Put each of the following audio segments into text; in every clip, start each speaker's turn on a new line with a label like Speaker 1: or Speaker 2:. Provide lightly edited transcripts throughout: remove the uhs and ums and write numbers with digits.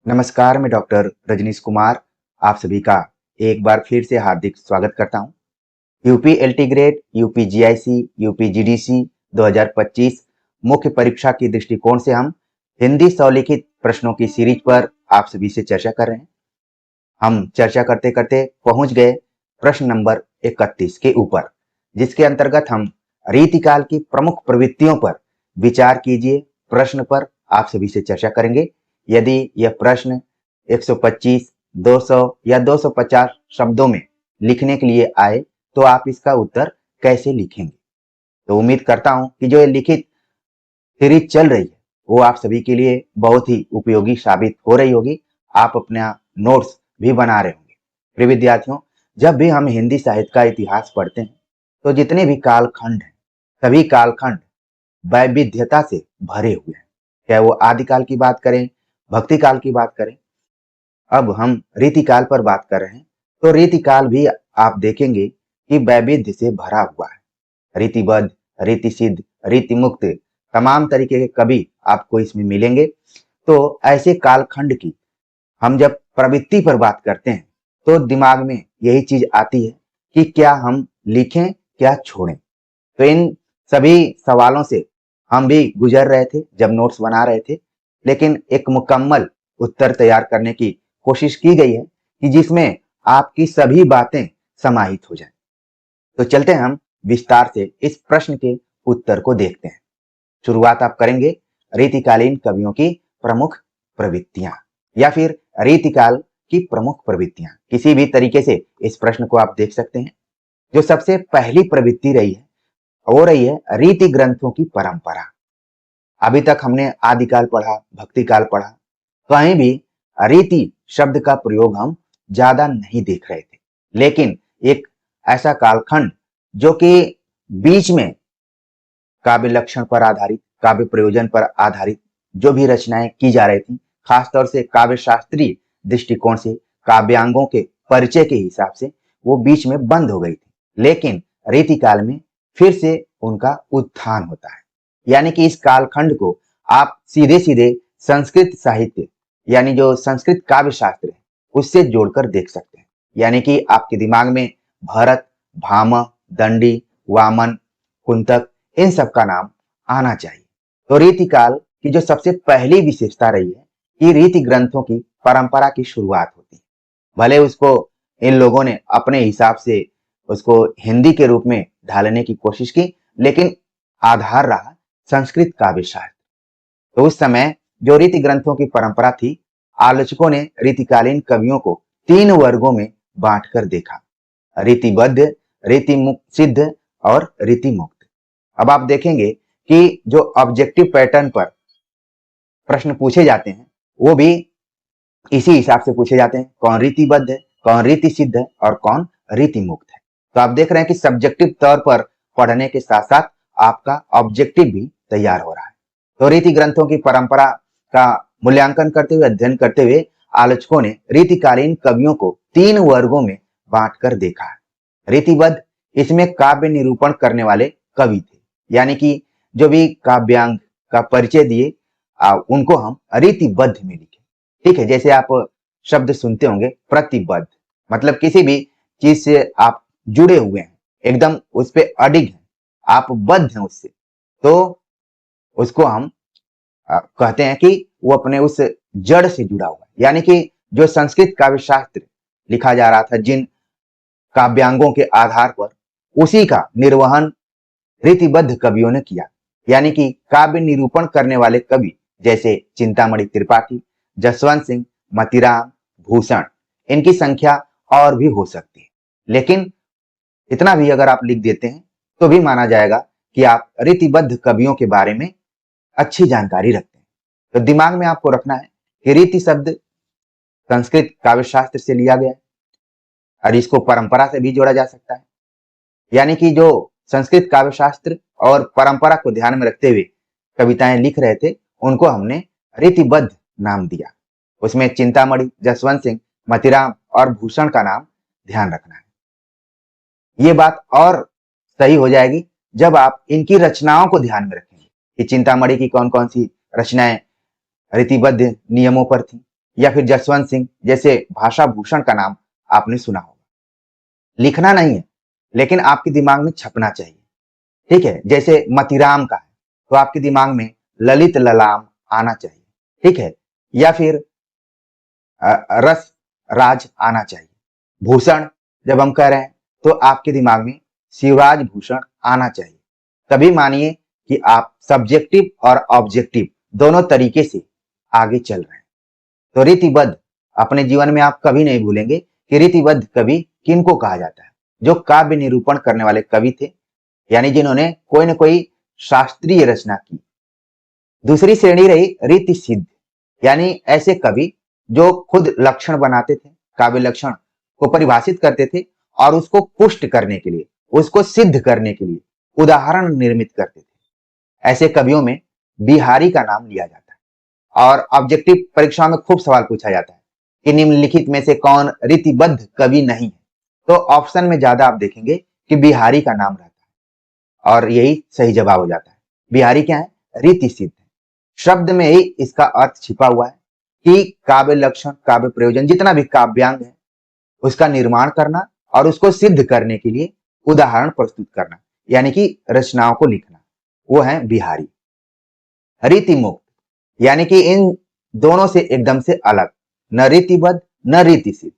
Speaker 1: नमस्कार, मैं डॉक्टर रजनीश कुमार आप सभी का एक बार फिर से हार्दिक स्वागत करता हूं। UP LT grade, UP GIC, UP GDC 2025 मुख्य परीक्षा के दृष्टिकोण से हम हिंदी स्वलिखित प्रश्नों की सीरीज पर आप सभी से चर्चा कर रहे हैं। हम चर्चा करते करते पहुंच गए प्रश्न नंबर 31 के ऊपर, जिसके अंतर्गत हम रीतिकाल की प्रमुख प्रवृत्तियों पर विचार कीजिए प्रश्न पर आप सभी से चर्चा करेंगे। यदि यह प्रश्न 125, 200 या 250 शब्दों में लिखने के लिए आए तो आप इसका उत्तर कैसे लिखेंगे। तो उम्मीद करता हूं कि जो ये लिखित सीरीज चल रही है वो आप सभी के लिए बहुत ही उपयोगी साबित हो रही होगी। आप अपना नोट्स भी बना रहे होंगे। प्रिय विद्यार्थियों, जब भी हम हिंदी साहित्य का इतिहास पढ़ते हैं तो जितने भी कालखंड हैं सभी कालखंड वैविध्यता से भरे हुए हैं। चाहे वो आदिकाल की बात करें, भक्ति काल की बात करें, अब हम रीतिकाल पर बात कर रहे हैं तो रीतिकाल भी आप देखेंगे कि वैविध्य से भरा हुआ है। रीतिबद्ध, रीति सिद्ध, रीति मुक्त तमाम तरीके के कवि आपको इसमें मिलेंगे। तो ऐसे कालखंड की हम जब प्रवृत्ति पर बात करते हैं तो दिमाग में यही चीज आती है कि क्या हम लिखें क्या छोड़ें। तो इन सभी सवालों से हम भी गुजर रहे थे जब नोट्स बना रहे थे, लेकिन एक मुकम्मल उत्तर तैयार करने की कोशिश की गई है कि जिसमें आपकी सभी बातें समाहित हो जाएं। तो चलते हैं हम विस्तार से इस प्रश्न के उत्तर को देखते हैं। शुरुआत आप करेंगे रीतिकालीन कवियों की प्रमुख प्रवृत्तियां या फिर रीतिकाल की प्रमुख प्रवृत्तियां, किसी भी तरीके से इस प्रश्न को आप देख सकते हैं। जो सबसे पहली प्रवृत्ति रही है हो रही है रीति ग्रंथों की परंपरा। अभी तक हमने आदिकाल पढ़ा, भक्ति काल पढ़ा, कहीं भी रीति शब्द का प्रयोग हम ज्यादा नहीं देख रहे थे। लेकिन एक ऐसा कालखंड जो कि बीच में काव्य लक्षण पर आधारित, काव्य प्रयोजन पर आधारित जो भी रचनाएं की जा रही थी, खासतौर से काव्य शास्त्रीय दृष्टिकोण से काव्यांगों के परिचय के हिसाब से वो बीच में बंद हो गई थी। लेकिन रीतिकाल में फिर से उनका उत्थान होता है। यानी कि इस कालखंड को आप सीधे सीधे संस्कृत साहित्य यानी जो संस्कृत काव्य शास्त्र है उससे जोड़कर देख सकते हैं। यानी कि आपके दिमाग में भरत, भामह, दंडी, वामन, कुंतक इन सब का नाम आना चाहिए। तो रीतिकाल की जो सबसे पहली विशेषता रही है कि रीति ग्रंथों की परंपरा की शुरुआत होती है। भले उसको इन लोगों ने अपने हिसाब से उसको हिंदी के रूप में ढालने की कोशिश की, लेकिन आधार रहा संस्कृत काव्य शास्त्र। तो उस समय जो रीति ग्रंथों की परंपरा थी, आलोचकों ने रीतिकालीन कवियों को 3 वर्गों में बांटकर देखा: रीतिबद्ध, रीति सिद्ध और रीति मुक्त। अब आप देखेंगे कि जो ऑब्जेक्टिव पैटर्न पर प्रश्न पूछे जाते हैं वो भी इसी हिसाब से पूछे जाते हैं, कौन रीतिबद्ध है, कौन रीति सिद्ध है और कौन रीति मुक्त है। तो आप देख रहे हैं कि सब्जेक्टिव तौर पर पढ़ने के साथ साथ आपका ऑब्जेक्टिव भी तैयार हो रहा है। तो रीति ग्रंथों की परंपरा का मूल्यांकन करते हुए, अध्ययन करते हुए आलोचकों ने रीतिकालीन कवियों को 3 वर्गों में बांटकर देखा है। रीतिबद्ध, इसमें काव्य निरूपण करने वाले कवि थे, यानी कि जो भी काव्यांग का परिचय दिए उनको हम रीतिबद्ध में लिखे। ठीक है, जैसे आप शब्द सुनते होंगे प्रतिबद्ध, मतलब किसी भी चीज से आप जुड़े हुए हैं, एकदम उस पे अडिग हैं, आप बद्ध हैं उससे, तो उसको हम कहते हैं कि वो अपने उस जड़ से जुड़ा हुआ है। यानी कि जो संस्कृत काव्य शास्त्र लिखा जा रहा था जिन काव्यांगों के आधार पर, उसी का निर्वहन रीतिबद्ध कवियों ने किया। यानी कि काव्य निरूपण करने वाले कवि जैसे चिंतामणि त्रिपाठी, जसवंत सिंह, मतीराम, भूषण, इनकी संख्या और भी हो सकती है। लेकिन इतना भी अगर आप लिख देते हैं तो भी माना जाएगा कि आप रीतिबद्ध कवियों के बारे में अच्छी जानकारी रखते हैं। तो दिमाग में आपको रखना है कि रीति शब्द संस्कृत काव्य शास्त्र से लिया गया है और इसको परंपरा से भी जोड़ा जा सकता है। यानी कि जो संस्कृत काव्य शास्त्र और परंपरा को ध्यान में रखते हुए कविताएं लिख रहे थे उनको हमने रीतिबद्ध नाम दिया। उसमें चिंतामणि, जसवंत सिंह, मतीराम और भूषण का नाम ध्यान रखना है। ये बात और सही हो जाएगी जब आप इनकी रचनाओं को ध्यान में रखेंगे कि चिंतामणि की कौन कौन सी रचनाएं रीतिबद्ध नियमों पर थी, या फिर जसवंत सिंह जैसे भाषा भूषण का नाम आपने सुना होगा। लिखना नहीं है, लेकिन आपके दिमाग में छपना चाहिए। ठीक है, जैसे मतीराम का है तो आपके दिमाग में ललित ललाम आना चाहिए। ठीक है, या फिर रस राज आना चाहिए। भूषण जब हम कह रहे हैं तो आपके दिमाग में शिवराज भूषण आना चाहिए। तभी मानिए कि आप सब्जेक्टिव और ऑब्जेक्टिव दोनों तरीके से आगे चल रहे हैं। तो रीतिबद्ध अपने जीवन में आप कभी नहीं भूलेंगे कि रीतिबद्ध कवि किनको कहा जाता है। जो काव्य निरूपण करने वाले कवि थे, यानी जिन्होंने कोई न कोई शास्त्रीय रचना की। दूसरी श्रेणी रही रीति सिद्ध, यानी ऐसे कवि जो खुद लक्षण बनाते थे, काव्य लक्षण को परिभाषित करते थे और उसको पुष्ट करने के लिए, उसको सिद्ध करने के लिए उदाहरण निर्मित करते थे। ऐसे कवियों में बिहारी का नाम लिया जाता है। और ऑब्जेक्टिव परीक्षाओं में खूब सवाल पूछा जाता है कि निम्नलिखित में से कौन रीतिबद्ध कवि नहीं है, तो ऑप्शन में ज्यादा आप देखेंगे कि बिहारी का नाम रहता है और यही सही जवाब हो जाता है। बिहारी क्या है? रीति सिद्ध है। शब्द में ही इसका अर्थ छिपा हुआ है कि काव्य लक्षण, काव्य प्रयोजन, जितना भी काव्यांग है उसका निर्माण करना और उसको सिद्ध करने के लिए उदाहरण प्रस्तुत करना, यानी कि रचनाओं को लिखना, वो है बिहारी। रीति मुक्त, यानी कि इन दोनों से एकदम से अलग, न रीतिबद्ध न रीति सिद्ध,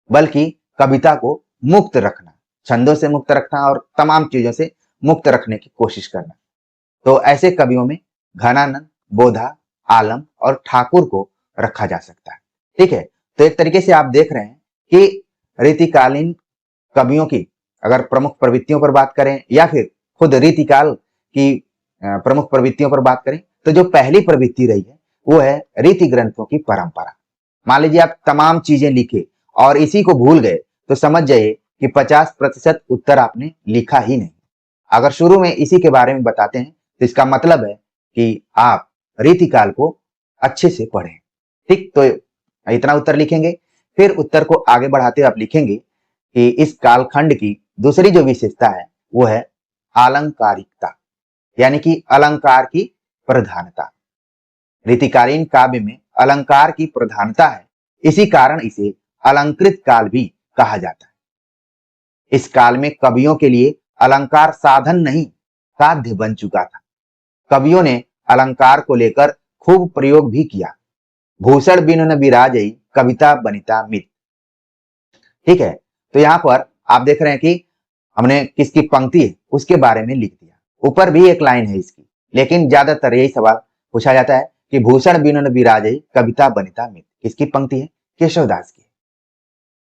Speaker 1: बल्कि कविता को मुक्त रखना, छंदों से मुक्त रखना और तमाम चीजों से मुक्त रखने की कोशिश करना। तो ऐसे कवियों में घनानंद, बोधा, आलम और ठाकुर को रखा जा सकता है। ठीक है, तो एक तरीके से आप देख रहे हैं कि रीतिकालीन कवियों की अगर प्रमुख प्रवृत्तियों पर बात करें या फिर खुद रीतिकाल की प्रमुख प्रवृत्तियों पर बात करें, तो जो पहली प्रवृत्ति रही है वो है रीति ग्रंथों की परंपरा। मान लीजिए आप तमाम चीजें लिखे और इसी को भूल गए तो समझ जाइए कि 50% उत्तर आपने लिखा ही नहीं। अगर शुरू में इसी के बारे में बताते हैं तो इसका मतलब है कि आप रीतिकाल को अच्छे से पढ़ें। ठीक, तो इतना उत्तर लिखेंगे। फिर उत्तर को आगे बढ़ाते आप लिखेंगे कि इस कालखंड की दूसरी जो विशेषता है वो है आलंकारिकता, यानी कि अलंकार की प्रधानता। रीतिकालीन काव्य में अलंकार की प्रधानता है, इसी कारण इसे अलंकृत काल भी कहा जाता है। इस काल में कवियों के लिए अलंकार साधन नहीं, साध्य बन चुका था। कवियों ने अलंकार को लेकर खूब प्रयोग भी किया। भूषण बिनु न बिराजई, कविता बनिता मित। ठीक है, तो यहां पर आप देख रहे हैं कि हमने किसकी पंक्ति है उसके बारे में लिख दिया। ऊपर भी एक लाइन है इसकी, लेकिन ज्यादातर यही सवाल पूछा जाता है कि भूषण बिनु न बिराजई, कविता बनिता मित किसकी पंक्ति है? केशवदास की।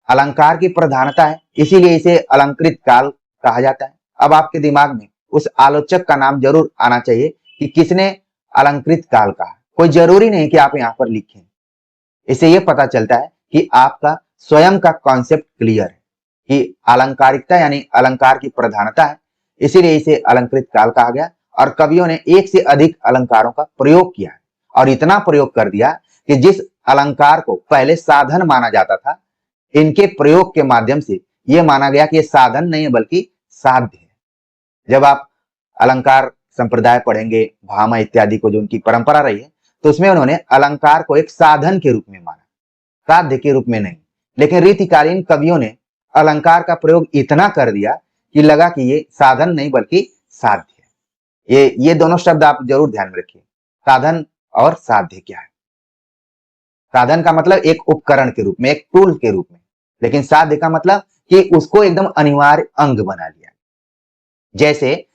Speaker 1: अलंकार की प्रधानता है, इसीलिए इसे अलंकृत काल कहा जाता है। अब आपके दिमाग में उस आलोचक का नाम जरूर आना चाहिए कि किसने अलंकृत काल कहा। कोई जरूरी नहीं कि आप यहाँ पर लिखें, इससे यह पता चलता है कि आपका स्वयं का कॉन्सेप्ट क्लियर है कि अलंकारिकता यानी अलंकार की प्रधानता है, इसीलिए इसे अलंकृत काल कहा गया। और कवियों ने एक से अधिक अलंकारों का प्रयोग किया है और इतना प्रयोग कर दिया कि जिस अलंकार को पहले साधन माना जाता था, इनके प्रयोग के माध्यम से यह माना गया कि यह साधन नहीं है बल्कि साध्य है। जब आप अलंकार संप्रदाय पढ़ेंगे, भामा इत्यादि को जो उनकी परंपरा रही है, तो उसमें उन्होंने अलंकार को एक साधन के रूप में माना, साध्य के रूप में नहीं। लेकिन रीतिकालीन कवियों ने अलंकार का प्रयोग इतना कर दिया कि लगा कि ये साधन नहीं बल्कि साध्य है। ये दोनों शब्द आप जरूर ध्यान में रखिए, साधन और साध्य क्या है। साधन का मतलब एक उपकरण के रूप में, एक टूल के रूप में, लेकिन साध्य का मतलब कि उसको एकदम अनिवार्य अंग बना लिया। जैसे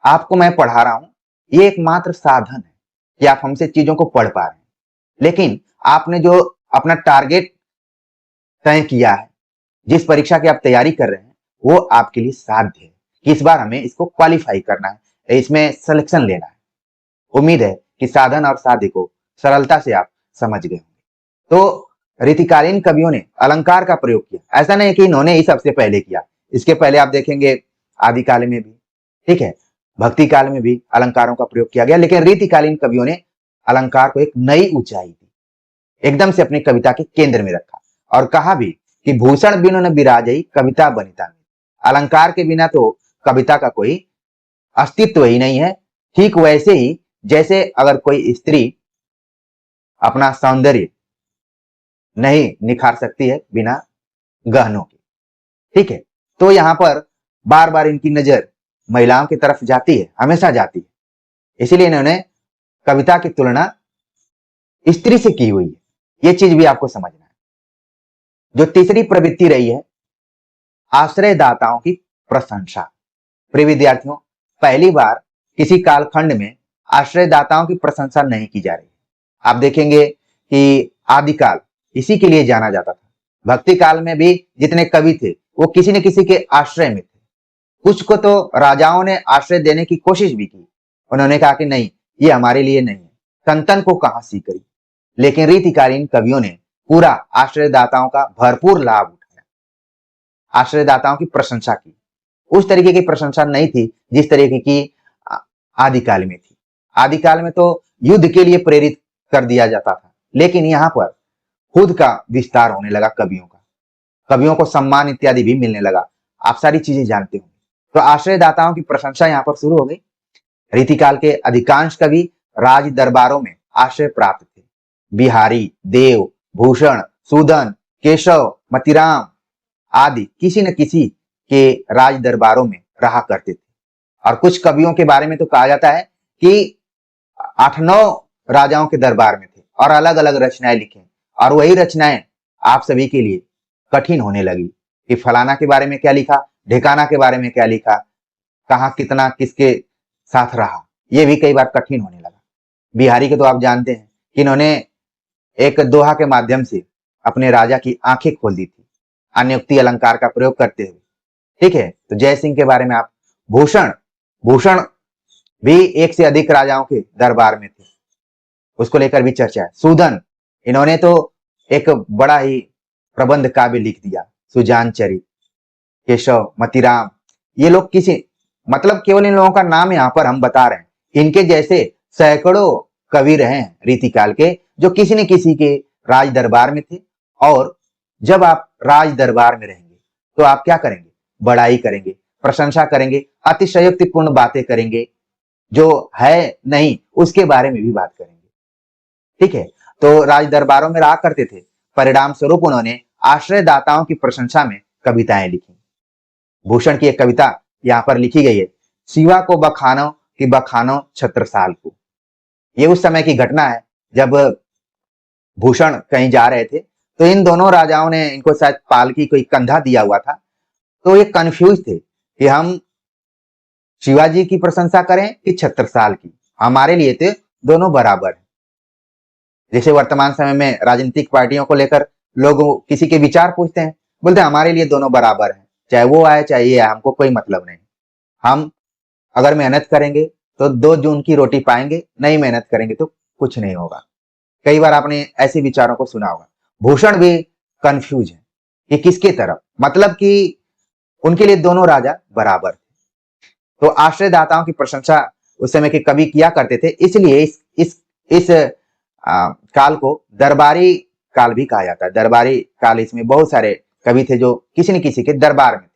Speaker 1: आपको मैं पढ़ा रहा हूं, ये एकमात्र साधन है कि आप हमसे चीजों को पढ़ पा रहे हैं, लेकिन आपने जो अपना टारगेट तय किया है, जिस परीक्षा की आप तैयारी कर रहे हैं, वो आपके लिए साध्य है कि इस बार हमें इसको क्वालिफाई करना है, इसमें सिलेक्शन लेना है। उम्मीद है कि साधन और साध्य को सरलता से आप समझ गए होंगे। तो रीतिकालीन कवियों ने अलंकार का प्रयोग किया, ऐसा नहीं कि इन्होंने ही सबसे पहले किया। इसके पहले आप देखेंगे आदिकाल में भी, ठीक है, भक्ति काल में भी अलंकारों का प्रयोग किया गया, लेकिन रीतिकालीन कवियों ने अलंकार को एक नई ऊंचाई दी, एकदम से अपनी कविता के केंद्र में रखा और कहा भी कि भूषण बिनु न बिराजई, कविता बनिता मित। अलंकार के बिना तो कविता का कोई अस्तित्व ही नहीं है। ठीक वैसे ही जैसे अगर कोई स्त्री अपना सौंदर्य नहीं निखार सकती है बिना गहनों के। ठीक है, तो यहाँ पर बार बार इनकी नजर महिलाओं की तरफ जाती है, हमेशा जाती है, इसीलिए इन्होंने कविता की तुलना स्त्री से की हुई है। ये चीज भी आपको समझना है। जो तीसरी प्रवृत्ति रही है, आश्रयदाताओं की प्रशंसा। प्रिय विद्यार्थियों, पहली बार किसी कालखंड में आश्रयदाताओं की प्रशंसा नहीं की जा रही है। आप देखेंगे कि आदिकाल इसी के लिए जाना जाता था। भक्ति काल में भी जितने कवि थे वो किसी न किसी के आश्रय में थे। कुछ को तो राजाओं ने आश्रय देने की कोशिश भी की। उन्होंने कहा कि नहीं, ये हमारे लिए नहीं है, संतन को कहां सी करी। लेकिन रीतिकालीन कवियों ने पूरा आश्रयदाताओं का भरपूर लाभ उठाया, आश्रयदाताओं की प्रशंसा की। उस तरीके की प्रशंसा नहीं थी जिस तरीके की आदिकाल में थी। आदिकाल में तो युद्ध के लिए प्रेरित कर दिया जाता था, लेकिन यहाँ पर खुद का विस्तार होने लगा कवियों का, कवियों को सम्मान इत्यादि भी मिलने लगा। आप सारी चीजें जानते होंगे। तो आश्रयदाताओं की प्रशंसा यहाँ पर शुरू हो गई। रीतिकाल के अधिकांश कवि राज दरबारों में आश्रय प्राप्त थे। बिहारी, देव, भूषण, सूदन, केशव, मतीराम आदि किसी न किसी के राज दरबारों में रहा करते थे। और कुछ कवियों के बारे में तो कहा जाता है कि 8-9 राजाओं के दरबार में थे और अलग अलग रचनाएं लिखे। और वही रचनाएं आप सभी के लिए कठिन होने लगी कि फलाना के बारे में क्या लिखा, ढेकाना के बारे में क्या लिखा, कहाँ कितना किसके साथ रहा, ये भी कई बार कठिन होने लगा। बिहारी के तो आप जानते हैं कि इन्होंने एक दोहा के माध्यम से अपने राजा की आंखें खोल दी थी, अन्योक्ति अलंकार का प्रयोग करते हुए। ठीक है, तो जय सिंह के बारे में आप, भूषण भूषण भी एक से अधिक राजाओं के दरबार में थे, उसको लेकर भी चर्चा है। सूदन, इन्होंने तो एक बड़ा ही प्रबंध काव्य लिख दिया, सुजान चरित। केशव, मतीराम, ये लोग किसी मतलब केवल इन लोगों का नाम यहाँ पर हम बता रहे हैं। इनके जैसे सैकड़ों कवि रहे हैं रीतिकाल के, जो किसी न किसी के राज दरबार में थे। और जब आप राज दरबार में रहेंगे तो आप क्या करेंगे, बड़ाई करेंगे, प्रशंसा करेंगे, अतिशयोक्तिपूर्ण बातें करेंगे, जो है नहीं उसके बारे में भी बात करेंगे। ठीक है, तो राज दरबारों में रहा करते थे। परिणाम स्वरूप उन्होंने आश्रयदाताओं की प्रशंसा में कविताएं लिखी। भूषण की एक कविता यहाँ पर लिखी गई है, शिवा को बखानो कि बखानो छत्रसाल को। ये उस समय की घटना है जब भूषण कहीं जा रहे थे, तो इन दोनों राजाओं ने इनको शायद पालकी कोई कंधा दिया हुआ था, तो ये कंफ्यूज थे कि हम शिवाजी की प्रशंसा करें कि छत्रसाल की। हमारे लिए तो दोनों बराबर है। जैसे वर्तमान समय में राजनीतिक पार्टियों को लेकर लोग किसी के विचार पूछते हैं, बोलते हैं हमारे लिए दोनों बराबर हैं, चाहे वो आए चाहे ये आए, हमको कोई मतलब नहीं। हम अगर मेहनत करेंगे तो 2 जून की रोटी पाएंगे, नहीं मेहनत करेंगे तो कुछ नहीं होगा। कई बार आपने ऐसे विचारों को सुना होगा। भूषण भी कंफ्यूज है कि किसके तरफ, मतलब कि उनके लिए दोनों राजा बराबर थे। तो आश्रयदाताओं की प्रशंसा उस समय के कवि किया करते थे, इसलिए इस काल को दरबारी काल भी कहा जाता है। दरबारी काल, इसमें बहुत सारे कवि थे जो किसी न किसी के दरबार में थे।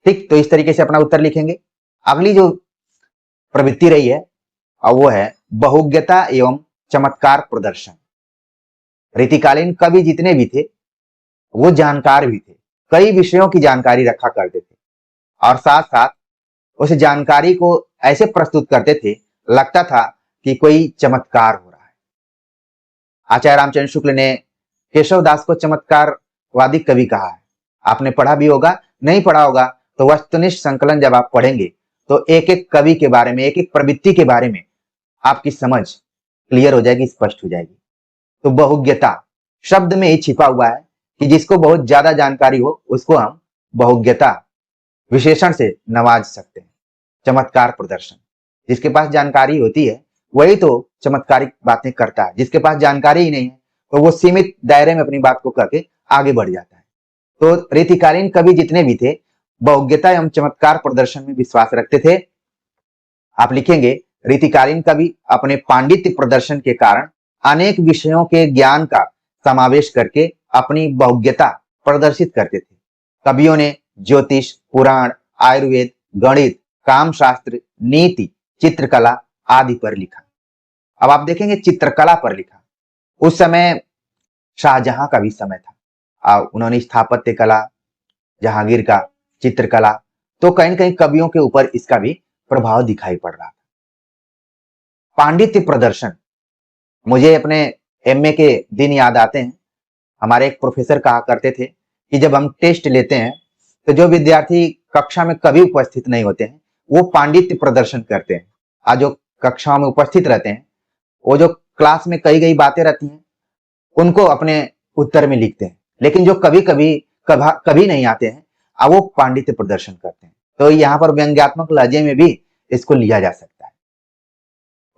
Speaker 1: ठीक, तो इस तरीके से अपना उत्तर लिखेंगे। अगली जो प्रवृत्ति रही है और वो है बहुज्ञता एवं चमत्कार प्रदर्शन। रीतिकालीन कवि जितने भी थे वो जानकार भी थे, कई विषयों की जानकारी रखा करते थे और साथ साथ उस जानकारी को ऐसे प्रस्तुत करते थे, लगता था कि कोई चमत्कार हो रहा है। आचार्य रामचंद्र शुक्ल ने केशव दास को चमत्कारवादी कवि कहा है। आपने पढ़ा भी होगा, नहीं पढ़ा होगा तो वस्तुनिष्ठ संकलन जब आप पढ़ेंगे तो एक एक कवि के बारे में, एक एक प्रवृत्ति के बारे में आपकी समझ क्लियर हो जाएगी, स्पष्ट हो जाएगी। तो बहुज्ञता शब्द में ही छिपा हुआ है कि जिसको बहुत ज्यादा जानकारी हो उसको हम बहुज्ञता विशेषण से नवाज सकते हैं। चमत्कार प्रदर्शन, जिसके पास जानकारी होती है वही तो चमत्कारिक बातें करता है, जिसके पास जानकारी ही नहीं है तो वो सीमित दायरे में अपनी बात को करके आगे बढ़ जाता है। तो रीतिकालीन कवि जितने भी थे बहुज्ञता एवं चमत्कार प्रदर्शन में विश्वास रखते थे। आप लिखेंगे, रीतिकालीन कवि अपने पांडित्य प्रदर्शन के कारण अनेक विषयों के ज्ञान का समावेश करके अपनी बहुज्ञता प्रदर्शित करते थे। कवियों ने ज्योतिष, पुराण, आयुर्वेद, गणित, कामशास्त्र, नीति, चित्रकला आदि पर लिखा। अब आप देखेंगे चित्रकला पर लिखा। उस समय शाहजहां का भी समय था। उन्होंने स्थापत्य कला, जहांगीर का चित्रकला, तो कहीं न कहीं कवियों के ऊपर इसका भी प्रभाव दिखाई पड़ रहा था। पांडित्य प्रदर्शन, मुझे अपने एमए के दिन याद आते हैं। हमारे एक प्रोफेसर कहा करते थे कि जब हम टेस्ट लेते हैं तो जो विद्यार्थी कक्षा में कभी उपस्थित नहीं होते हैं वो पांडित्य प्रदर्शन करते हैं। आज जो कक्षाओं में उपस्थित रहते हैं वो जो क्लास में कही गई बातें रहती हैं उनको अपने उत्तर में लिखते हैं, लेकिन जो कभी कभी कभी नहीं आते हैं अब वो पांडित्य प्रदर्शन करते हैं। तो यहाँ पर व्यंग्यात्मक लहजे में भी इसको लिया जा सकता है।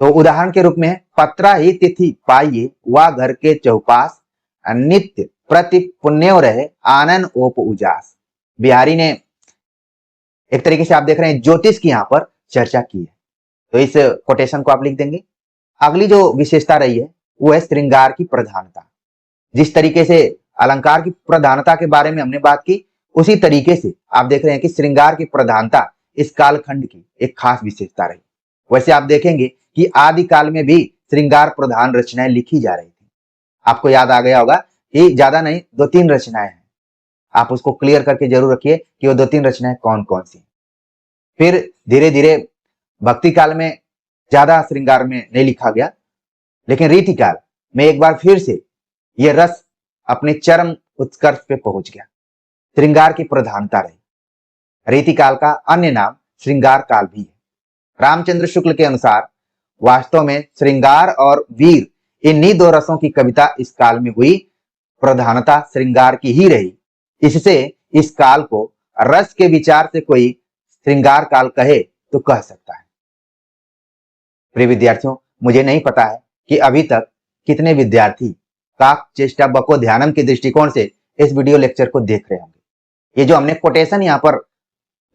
Speaker 1: तो उदाहरण के रूप में पत्रा ही तिथि पाइये वा घर के चौपास, नित्य प्रति पुण्यो रहे आनंद ओप उजास। बिहारी ने एक तरीके से आप देख रहे हैं ज्योतिष की यहाँ पर चर्चा की है, तो इस कोटेशन को आप लिख देंगे। अगली जो विशेषता रही है वो है श्रृंगार की प्रधानता। जिस तरीके से अलंकार की प्रधानता के बारे में हमने बात की, उसी तरीके से आप देख रहे हैं कि श्रृंगार की प्रधानता इस कालखंड की एक खास विशेषता रही। वैसे आप देखेंगे कि आदि काल में भी श्रृंगार प्रधान रचनाएं लिखी जा रही थी। आपको याद आ गया होगा कि ज्यादा नहीं 2-3 रचनाएं हैं, आप उसको क्लियर करके जरूर रखिए कि वो 2-3 रचनाएं कौन कौन सी। फिर धीरे धीरे भक्ति काल में ज्यादा श्रृंगार में नहीं लिखा गया, लेकिन रीति काल में एक बार फिर से ये रस अपने चरम उत्कर्ष पे पहुंच गया। श्रृंगार की प्रधानता रही। रीति काल का अन्य नाम श्रृंगार काल भी है। रामचंद्र शुक्ल के अनुसार वास्तव में श्रृंगार और वीर इन्हीं दो रसों की कविता इस काल में हुई। प्रधानता श्रृंगार की ही रही। इससे इस काल को रस के विचार से कोई श्रृंगार काल कहे तो कह सकता है। प्रिय विद्यार्थियों, मुझे नहीं पता है कि अभी तक कितने विद्यार्थी काक चेष्टा बको ध्यानम के दृष्टिकोण से इस वीडियो लेक्चर को देख रहे होंगे। ये जो हमने कोटेशन यहाँ पर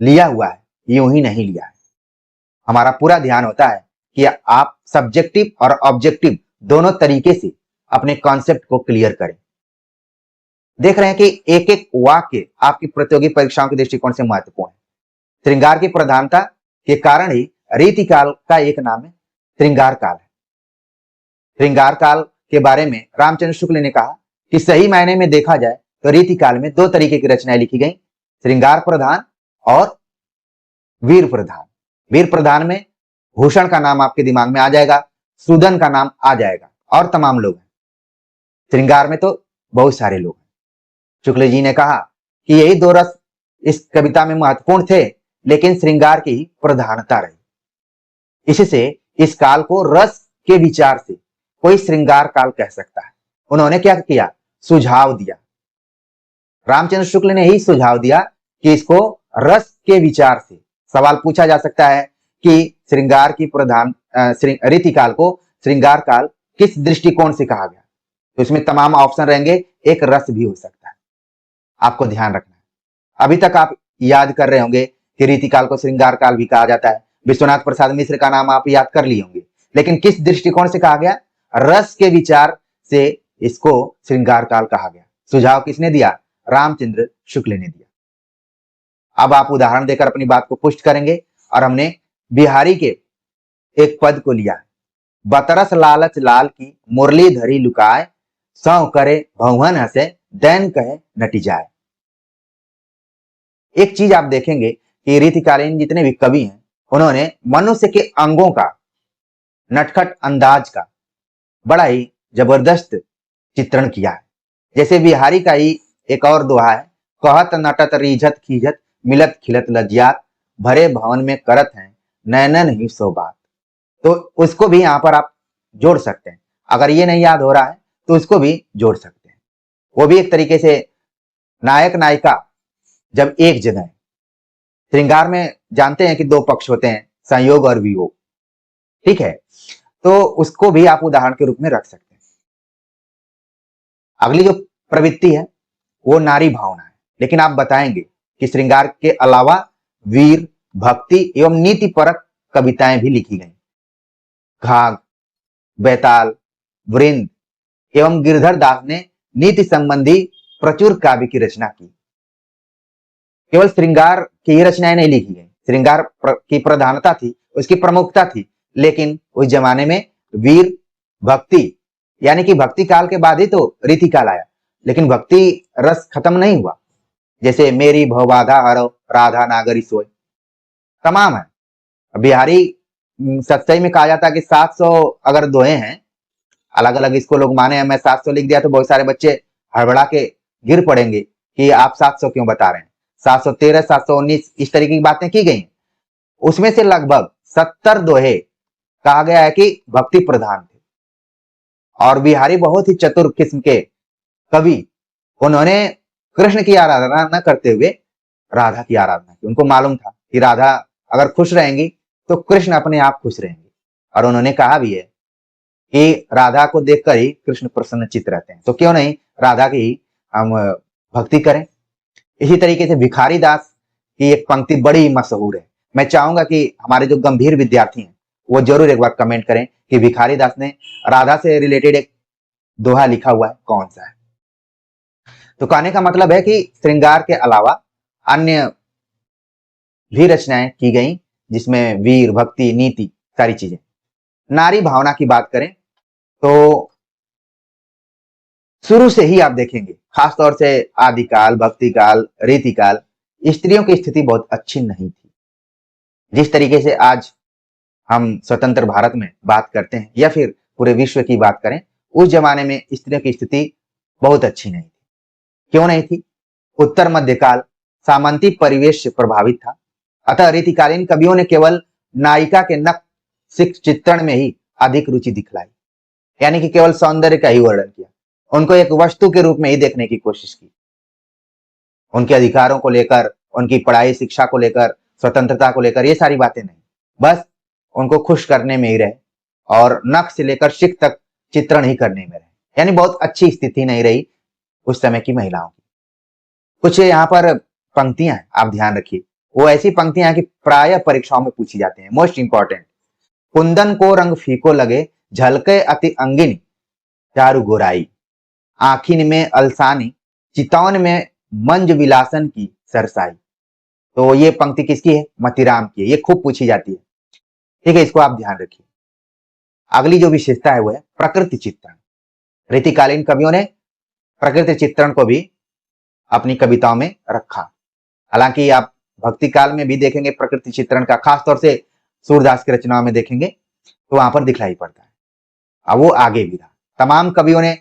Speaker 1: लिया हुआ है यूं ही नहीं लिया है। हमारा पूरा ध्यान होता है कि आप सब्जेक्टिव और ऑब्जेक्टिव दोनों तरीके से अपने कॉन्सेप्ट को क्लियर करें। देख रहे हैं कि एक एक वाक्य आपकी प्रतियोगी परीक्षाओं के दृष्टिकोण से महत्वपूर्ण है। श्रृंगार की प्रधानता के कारण ही रीति काल का एक नाम है श्रृंगार काल है। श्रृंगार काल के बारे में रामचंद्र शुक्ल ने कहा कि सही मायने में देखा जाए तो रीति काल में 2 तरीके की रचनाएं लिखी गई, श्रृंगार प्रधान और वीर प्रधान। वीर प्रधान में भूषण का नाम आपके दिमाग में आ जाएगा, सूदन का नाम आ जाएगा और तमाम लोग हैं। श्रृंगार में तो बहुत सारे लोग हैं। शुक्ल जी ने कहा कि यही 2 रस इस कविता में महत्वपूर्ण थे, लेकिन श्रृंगार की ही प्रधानता रही। इससे इस काल को रस के विचार से कोई श्रृंगार काल कह सकता है। उन्होंने क्या किया? सुझाव दिया। रामचंद्र शुक्ल ने ही सुझाव दिया कि इसको रस के विचार से सवाल पूछा जा सकता है कि श्रृंगार की प्रधान रीति काल को श्रृंगार काल किस दृष्टिकोण से कहा गया। तो इसमें तमाम ऑप्शन रहेंगे, एक रस भी हो सकता है। आपको ध्यान रखना है। अभी तक आप याद कर रहे होंगे कि रीति काल को श्रृंगार काल भी कहा जाता है। विश्वनाथ प्रसाद मिश्र का नाम आप याद कर लिए होंगे, लेकिन किस दृष्टिकोण से कहा गया? रस के विचार से इसको श्रृंगार काल कहा गया। सुझाव किसने दिया? रामचंद्र शुक्ल ने दिया। अब आप उदाहरण देकर अपनी बात को पुष्ट करेंगे और हमने बिहारी के एक पद को लिया। बतरस लालच लाल की मुरली धरी लुकाए, सौ करे भवन हंसे दैन कहे नटी जाए। एक चीज आप देखेंगे कि रीतिकालीन जितने भी कवि हैं उन्होंने मनुष्य के अंगों का, नटखट अंदाज का बड़ा ही जबरदस्त चित्रण किया है। जैसे बिहारी का ही एक और दोहा है, कहत नटत रीझत खीझत मिलत खिलत लज्जात, भरे भवन में करत हैं नैनन ही सो बात। तो उसको भी यहाँ पर आप जोड़ सकते हैं। अगर ये नहीं याद हो रहा है तो उसको भी जोड़ सकते हैं। वो भी एक तरीके से नायक नायिका जब एक जगह है। श्रृंगार में जानते हैं कि 2 पक्ष होते हैं, संयोग और वियोग, ठीक है, तो उसको भी आप उदाहरण के रूप में रख सकते हैं। अगली जो प्रवृत्ति है वो नारी भावना है, लेकिन आप बताएंगे कि श्रृंगार के अलावा वीर, भक्ति एवं नीति परक कविताएं भी लिखी गई। घाघ, बैताल, वृंद एवं गिरधर दास ने नीति संबंधी प्रचुर काव्य की रचना की। केवल श्रृंगार की रचनाएं नहीं लिखी गई। श्रृंगार की प्रधानता थी, उसकी प्रमुखता थी, लेकिन उस जमाने में वीर, भक्ति यानी कि भक्ति काल के बाद ही तो रीति काल आया, लेकिन भक्ति रस खत्म नहीं हुआ। जैसे मेरी भवबाधा हरो राधा नागरी सोय, तमाम है। बिहारी सत्सई में कहा जाता है कि 700 अगर दोहे हैं, अलग अलग इसको लोग माने हैं, मैं 700 लिख दिया तो बहुत सारे बच्चे हड़बड़ा के गिर पड़ेंगे कि आप 700 क्यों बता रहे हैं। 713, 719 इस तरीके की बातें की गई। उसमें से लगभग 70 दोहे कहा गया है कि भक्ति प्रधान थे। और बिहारी बहुत ही चतुर किस्म के कवि, उन्होंने कृष्ण की आराधना न करते हुए राधा की आराधना की। उनको मालूम था कि राधा अगर खुश रहेंगी तो कृष्ण अपने आप खुश रहेंगे, और उन्होंने कहा भी है कि राधा को देखकर ही कृष्ण प्रसन्नचित्त रहते हैं, तो क्यों नहीं राधा की हम भक्ति करें। इसी तरीके से भिखारी दास की एक पंक्ति बड़ी मशहूर है। मैं चाहूंगा कि हमारे जो गंभीर विद्यार्थी हैं वो जरूर एक बार कमेंट करें कि भिखारी दास ने राधा से रिलेटेड एक दोहा लिखा हुआ है, कौन सा है। तो कहने का मतलब है कि श्रृंगार के अलावा अन्य भी रचनाएं की गई, जिसमें वीर, भक्ति, नीति, सारी चीजें। नारी भावना की बात करें तो शुरू से ही आप देखेंगे, खासतौर से आदिकाल, भक्ति काल, रीति काल, स्त्रियों की स्थिति बहुत अच्छी नहीं थी। जिस तरीके से आज हम स्वतंत्र भारत में बात करते हैं या फिर पूरे विश्व की बात करें, उस जमाने में स्त्रियों की स्थिति बहुत अच्छी नहीं थी। क्यों नहीं थी? उत्तर मध्यकाल सामंती परिवेश से प्रभावित था, अतः रीतिकालीन कवियों ने केवल नायिका के नक्श चित्रण में ही अधिक रुचि दिखलाई, यानी कि केवल सौंदर्य का ही वर्णन किया। उनको एक वस्तु के रूप में ही देखने की कोशिश की। उनके अधिकारों को लेकर, उनकी पढ़ाई शिक्षा को लेकर, स्वतंत्रता को लेकर, ये सारी बातें नहीं, बस उनको खुश करने में ही रहे और नख से लेकर शिख तक चित्रण ही करने में रहे। यानी बहुत अच्छी स्थिति नहीं रही उस समय की महिलाओं की। कुछ यहाँ पर पंक्तियां हैं, आप ध्यान रखिए। वो ऐसी पंक्तियां हैं कि प्रायः परीक्षाओं में पूछी जाती हैं। मोस्ट इंपॉर्टेंट, कुंदन को रंग फीको लगे, झलके अति अंगिनी चारु गोराई, आखिन में अलसानी, चितौन में मंज विलासन की सरसाई। तो ये पंक्ति किसकी है? मतीराम की है। ये खूब पूछी जाती है, ठीक है, इसको आप ध्यान रखिए। अगली जो विशेषता है वो है प्रकृति चित्रण। रीतिकालीन कवियों ने प्रकृति चित्रण को भी अपनी कविताओं में रखा। हालांकि आप भक्ति काल में भी देखेंगे प्रकृति चित्रण का, खासतौर से सूरदास की रचनाओं में देखेंगे तो वहां पर दिखलाई पड़ता है। अब वो आगे भी रहा। तमाम कवियों ने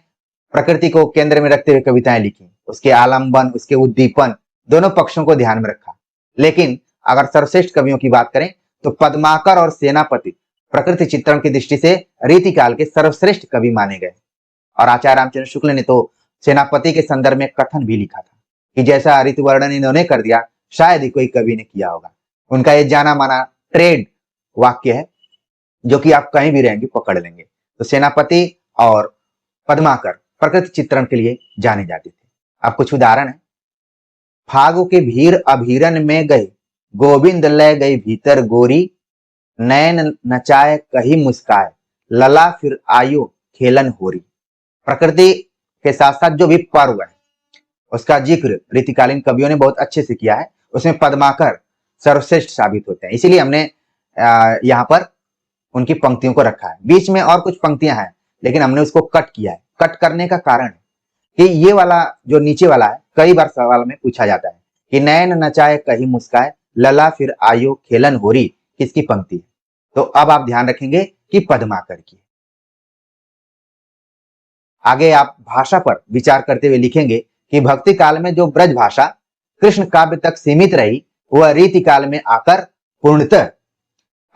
Speaker 1: प्रकृति को केंद्र में रखते हुए कविताएं लिखी, उसके आलंबन, उसके उद्दीपन, दोनों पक्षों को ध्यान में रखा। लेकिन अगर सर्वश्रेष्ठ कवियों की बात करें तो पद्माकर और सेनापति प्रकृति चित्रण की दृष्टि से रीतिकाल के सर्वश्रेष्ठ कवि माने गए। और आचार्य रामचंद्र शुक्ल ने तो सेनापति के संदर्भ में कथन भी लिखा था कि जैसा ऋतु वर्णन इन्होंने कर दिया, शायद ही कोई कवि ने किया होगा। उनका ये जाना माना ट्रेड वाक्य है जो कि आप कहीं भी रहेंगे पकड़ लेंगे। तो सेनापति और पद्माकर प्रकृति चित्रण के लिए जाने जाते थे। अब कुछ उदाहरण है। फागु के भीर अभीरन में गए, गोविंद ले गई भीतर गोरी, नैन नचाए कही मुस्काए, लला फिर आयो खेलन होरी। प्रकृति के साथ साथ जो भी पर्व है उसका जिक्र रीतिकालीन कवियों ने बहुत अच्छे से किया है। उसमें पद्माकर सर्वश्रेष्ठ साबित होते हैं, इसीलिए हमने यहाँ पर उनकी पंक्तियों को रखा है। बीच में और कुछ पंक्तियां हैं लेकिन हमने उसको कट किया है। कट करने का कारण है कि ये वाला जो नीचे वाला है, कई बार सवाल में पूछा जाता है कि नैन नचाए कहीं मुस्काए, लला फिर आयो खेलन होरी, किसकी पंक्ति है? तो अब आप ध्यान रखेंगे कि पद्माकर की। आगे आप भाषा पर विचार करते हुए लिखेंगे कि भक्ति काल में जो ब्रज भाषा कृष्ण काव्य तक सीमित रही, वह रीति काल में आकर पूर्णतः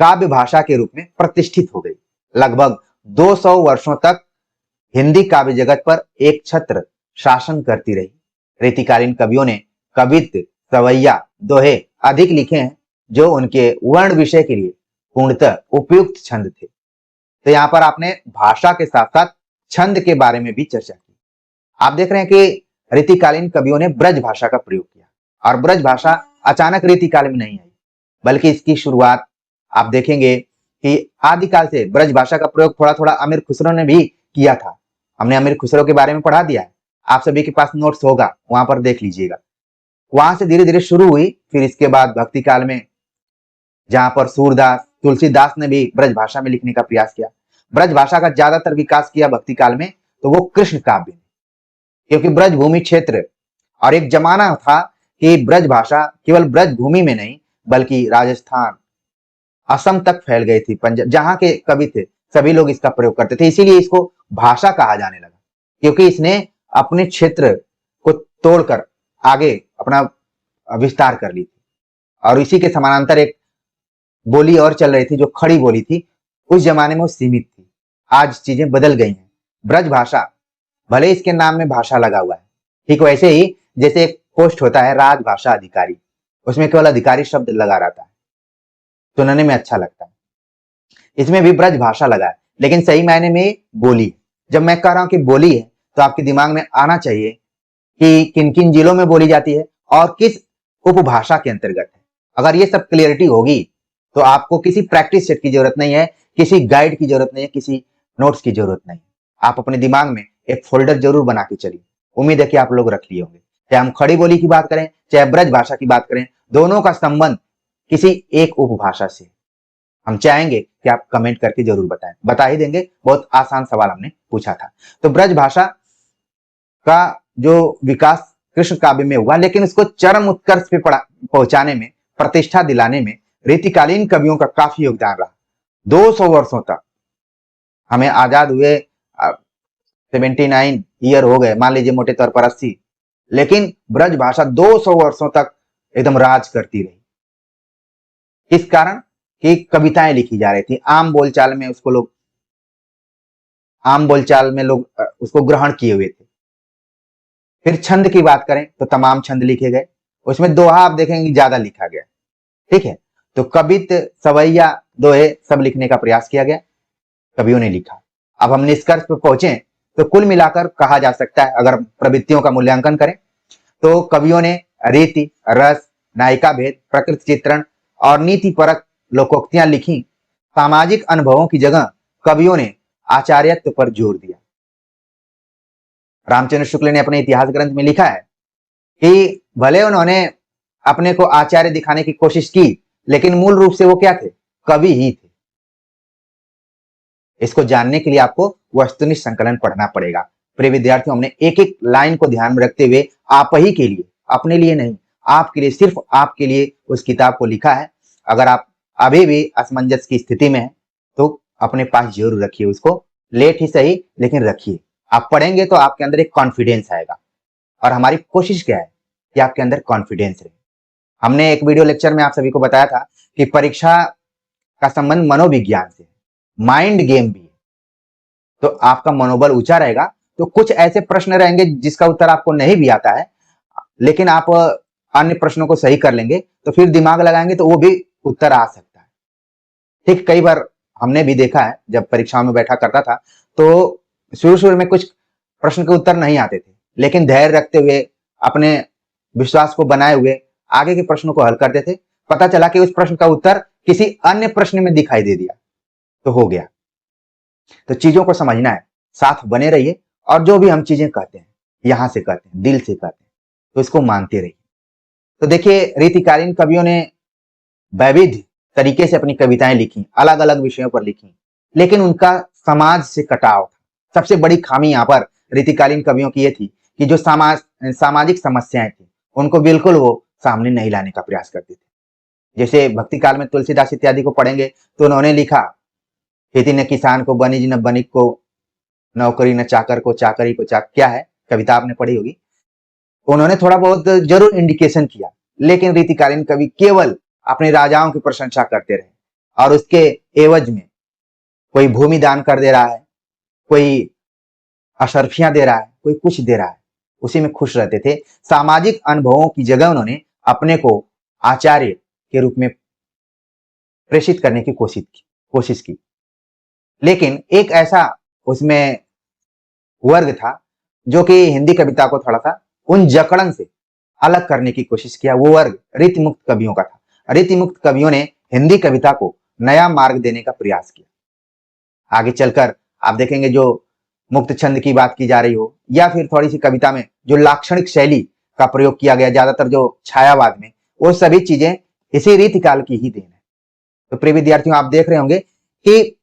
Speaker 1: काव्य भाषा के रूप में प्रतिष्ठित हो गई। लगभग 200 वर्षों तक हिंदी काव्य जगत पर एक छत्र शासन करती रही। रीतिकालीन कवियों ने कवित्व, सवैया, दोहे अधिक लिखे हैं जो उनके वर्ण विषय के लिए पूर्णतः उपयुक्त छंद थे। तो यहाँ पर आपने भाषा के साथ साथ छंद के बारे में भी चर्चा की। आप देख रहे हैं कि रीतिकालीन कवियों ने ब्रज भाषा का प्रयोग किया, और ब्रज भाषा अचानक रीतिकाल में नहीं आई, बल्कि इसकी शुरुआत आप देखेंगे कि आदिकाल से ब्रज भाषा का प्रयोग थोड़ा थोड़ा अमीर खुसरो ने भी किया था। हमने अमीर खुसरो के बारे में पढ़ा दिया है, आप सभी के पास नोट्स होगा, वहां पर देख लीजिएगा। वहां से धीरे धीरे शुरू हुई, फिर इसके बाद भक्ति काल में जहां पर सूरदास, तुलसीदास ने भी ब्रज भाषा में लिखने का प्रयास किया। ब्रज भाषा का ज्यादातर विकास किया भक्ति काल में, तो वो कृष्ण काव्य ने, क्योंकि ब्रज भूमि क्षेत्र और एक जमाना था कि ब्रज भाषा केवल ब्रज भूमि में नहीं बल्कि राजस्थान, असम तक फैल गई थी। पंजाब, जहां के कवि थे सभी लोग इसका प्रयोग करते थे, इसीलिए इसको भाषा कहा जाने लगा, क्योंकि इसने अपने क्षेत्र को तोड़कर आगे अपना विस्तार कर ली थी। और इसी के समानांतर एक बोली और चल रही थी जो खड़ी बोली थी, उस जमाने में वो सीमित थी। आज चीजें बदल गई हैं। ब्रज भाषा, भले इसके नाम में भाषा लगा हुआ है, ठीक वैसे ही जैसे एक पोस्ट होता है राजभाषा अधिकारी, उसमें केवल अधिकारी शब्द लगा रहता है, सुनने में अच्छा लगता है। इसमें भी ब्रज भाषा लगा है, लेकिन सही मायने में बोली है। जब मैं कह रहा हूं कि बोली है, तो आपके दिमाग में आना चाहिए कि किन किन जिलों में बोली जाती है और किस उपभाषा के अंतर्गत है। अगर ये सब क्लियरिटी होगी तो आपको किसी प्रैक्टिस सेट की जरूरत नहीं है, किसी गाइड की जरूरत नहीं है, किसी नोट्स की जरूरत नहीं। आप अपने दिमाग में एक फोल्डर जरूर बना के चलिए। उम्मीद है कि आप लोग रख लिए होंगे। चाहे हम खड़ी बोली की बात करें, चाहे ब्रज भाषा की बात करें, दोनों का संबंध किसी एक उपभाषा से। हम चाहेंगे कि आप कमेंट करके जरूर बताएं, बता ही देंगे। बहुत आसान सवाल हमने पूछा था। तो ब्रज भाषा का जो विकास कृष्ण काव्य में हुआ, लेकिन उसको चरम उत्कर्ष पे पहुंचाने में, प्रतिष्ठा दिलाने में रीतिकालीन कवियों का काफी योगदान रहा। 200 वर्षों तक, हमें आजाद हुए 79 ईयर हो गए, मान लीजिए मोटे तौर पर 80, लेकिन ब्रज भाषा 200 वर्षों तक एकदम राज करती रही। इस कारण कि कविताएं लिखी जा रही थी, आम बोलचाल में लोग उसको ग्रहण किए हुए थे। फिर छंद की बात करें तो तमाम छंद लिखे गए, उसमें दोहा आप देखेंगे ज्यादा लिखा गया, ठीक है। तो कवित, सवैया, दोहे सब लिखने का प्रयास किया गया, कवियों ने लिखा। अब हम निष्कर्ष पर पहुंचे तो कुल मिलाकर कहा जा सकता है, अगर प्रवृत्तियों का मूल्यांकन करें तो कवियों ने रीति, रस, नायिका भेद, प्रकृति चित्रण और नीति परक लोकोक्तियां लिखी। सामाजिक अनुभवों की जगह कवियों ने आचार्यत्व पर जोर दिया। रामचंद्र शुक्ल ने अपने इतिहास ग्रंथ में लिखा है कि भले उन्होंने अपने को आचार्य दिखाने की कोशिश की, लेकिन मूल रूप से वो क्या थे? कवि ही थे। इसको जानने के लिए आपको वस्तुनिष्ठ संकलन पढ़ना पड़ेगा। प्रिय विद्यार्थियों, हमने एक एक लाइन को ध्यान में रखते हुए आप ही के लिए, अपने लिए नहीं, आपके लिए, सिर्फ आपके लिए उस किताब को लिखा है। अगर आप अभी भी असमंजस की स्थिति में हैं तो अपने पास जरूर रखिए उसको, लेट ही सही लेकिन रखिए। आप पढ़ेंगे तो आपके अंदर एक कॉन्फिडेंस आएगा, और हमारी कोशिश क्या है कि आपके अंदर कॉन्फिडेंस रहे। हमने एक वीडियो लेक्चर में आप सभी को बताया था कि परीक्षा का संबंध मनोविज्ञान से, माइंड गेम भी है। तो आपका मनोबल ऊंचा रहेगा तो कुछ ऐसे प्रश्न रहेंगे जिसका उत्तर आपको नहीं भी आता है, लेकिन आप अन्य प्रश्नों को सही कर लेंगे तो फिर दिमाग लगाएंगे तो वो भी उत्तर आ सकता है। ठीक, कई बार हमने भी देखा है, जब परीक्षाओं में बैठा करता था तो शुरू में कुछ प्रश्न के उत्तर नहीं आते थे, लेकिन धैर्य रखते हुए, अपने विश्वास को बनाए हुए आगे के प्रश्नों को हल करते थे। पता चला कि उस प्रश्न का उत्तर किसी अन्य प्रश्न में दिखाई दे दिया, तो हो गया। तो चीजों को समझना है, साथ बने रहिए, और जो भी हम चीजें कहते हैं, यहां से कहते हैं, दिल से कहते हैं, तो इसको मानते रहिए। तो देखिए, रीतिकालीन कवियों ने वैविध्य तरीके से अपनी कविताएं लिखी, अलग अलग विषयों पर लिखी, लेकिन उनका समाज से कटाव था। सबसे बड़ी खामी यहाँ पर रीतिकालीन कवियों की ये थी कि जो सामाजिक समस्याएं थी उनको बिल्कुल वो सामने नहीं लाने का प्रयास करते थे। जैसे भक्ति काल में तुलसीदास इत्यादि को पढ़ेंगे तो उन्होंने लिखा, खेती न किसान को, वणिज न वणिक को, नौकरी न चाकर को, चाकरी को क्या है, कविता आपने पढ़ी होगी। उन्होंने थोड़ा बहुत जरूर इंडिकेशन किया, लेकिन रीतिकालीन कवि केवल अपने राजाओं की प्रशंसा करते रहे, और उसके एवज में कोई भूमि दान कर दे रहा है, कोई अशर्फियां दे रहा है, कोई कुछ दे रहा है, उसी में खुश रहते थे। सामाजिक अनुभवों की जगह उन्होंने अपने को आचार्य के रूप में प्रेषित करने की कोशिश की। लेकिन एक ऐसा उसमें वर्ग था जो कि हिंदी कविता को थोड़ा सा उन जकड़न से अलग करने की कोशिश किया। वो वर्ग रीतिमुक्त कवियों का था। रीतिमुक्त कवियों ने हिंदी कविता को नया मार्ग देने का प्रयास किया। आगे चलकर आप देखेंगे जो मुक्त छंद की बात की जा रही हो, या फिर थोड़ी सी कविता में जो लाक्षणिक शैली का प्रयोग किया गया, ज्यादातर जो छायावाद में, वो सभी चीजें इसी रीतिकाल की ही देन है। तो प्रिय विद्यार्थियों, आप देख रहे होंगे कि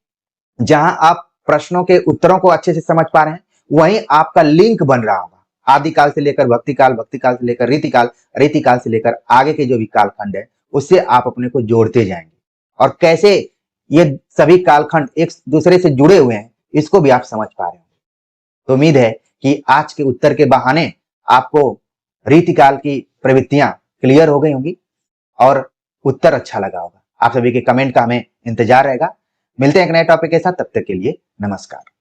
Speaker 1: जहां आप प्रश्नों के उत्तरों को अच्छे से समझ पा रहे हैं, वहीं आपका लिंक बन रहा होगा आदिकाल से लेकर भक्तिकाल, भक्तिकाल से लेकर रीतिकाल, रीतिकाल से लेकर आगे के जो भी कालखंड है उससे आप अपने को जोड़ते जाएंगे। और कैसे ये सभी कालखंड एक दूसरे से जुड़े हुए हैं इसको भी आप समझ पा रहे होंगे। तो उम्मीद है कि आज के उत्तर के बहाने आपको रीतिकाल की प्रवृत्तियां क्लियर हो गई होंगी और उत्तर अच्छा लगा होगा। आप सभी के कमेंट का हमें इंतजार रहेगा। मिलते हैं एक नए टॉपिक के साथ, तब तक के लिए नमस्कार।